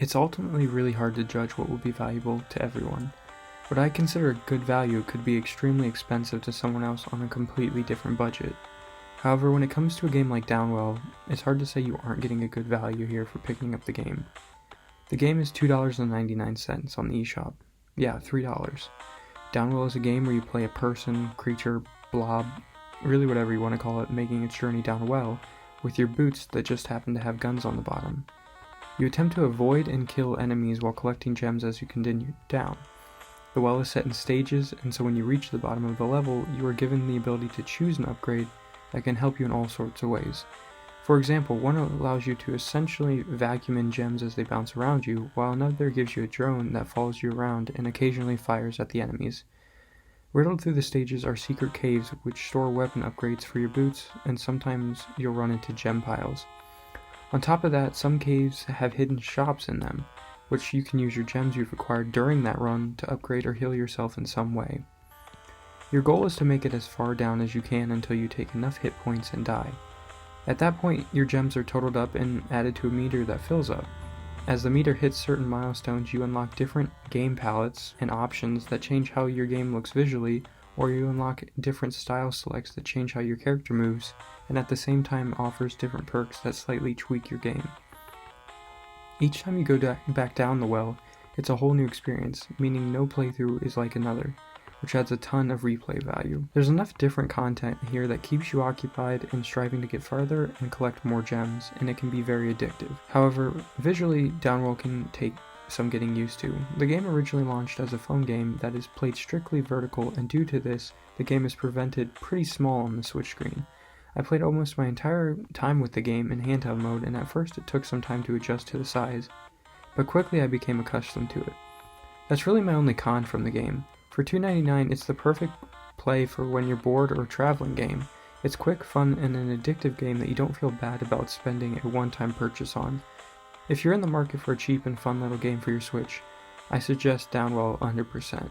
It's ultimately really hard to judge what will be valuable to everyone. What I consider a good value could be extremely expensive to someone else on a completely different budget. However, when it comes to a game like Downwell, it's hard to say you aren't getting a good value here for picking up the game. The game is $2.99 on the eshop. Yeah, $3. Downwell is a game where you play a person, creature, blob, really whatever you want to call it, making its journey down a well, with your boots that just happen to have guns on the bottom. You attempt to avoid and kill enemies while collecting gems as you continue down. The well is set in stages, and so when you reach the bottom of the level, you are given the ability to choose an upgrade that can help you in all sorts of ways. For example, one allows you to essentially vacuum in gems as they bounce around you, while another gives you a drone that follows you around and occasionally fires at the enemies. Riddled through the stages are secret caves which store weapon upgrades for your boots, and sometimes you'll run into gem piles. On top of that, some caves have hidden shops in them, which you can use your gems you've acquired during that run to upgrade or heal yourself in some way. Your goal is to make it as far down as you can until you take enough hit points and die. At that point, your gems are totaled up and added to a meter that fills up. As the meter hits certain milestones, you unlock different game palettes and options that change how your game looks visually, or you unlock different style selects that change how your character moves, and at the same time offers different perks that slightly tweak your game. Each time you go back down the well, it's a whole new experience, meaning no playthrough is like another, which adds a ton of replay value. There's enough different content here that keeps you occupied in striving to get farther and collect more gems, and it can be very addictive. However, visually, Downwell can take some getting used to. The game originally launched as a phone game that is played strictly vertical, and due to this, the game is presented pretty small on the Switch screen. I played almost my entire time with the game in handheld mode, and at first it took some time to adjust to the size, but quickly I became accustomed to it. That's really my only con from the game. For $2.99, it's the perfect play for when you're bored or a traveling game. It's quick, fun, and an addictive game that you don't feel bad about spending a one-time purchase on. If you're in the market for a cheap and fun little game for your Switch, I suggest Downwell 100%.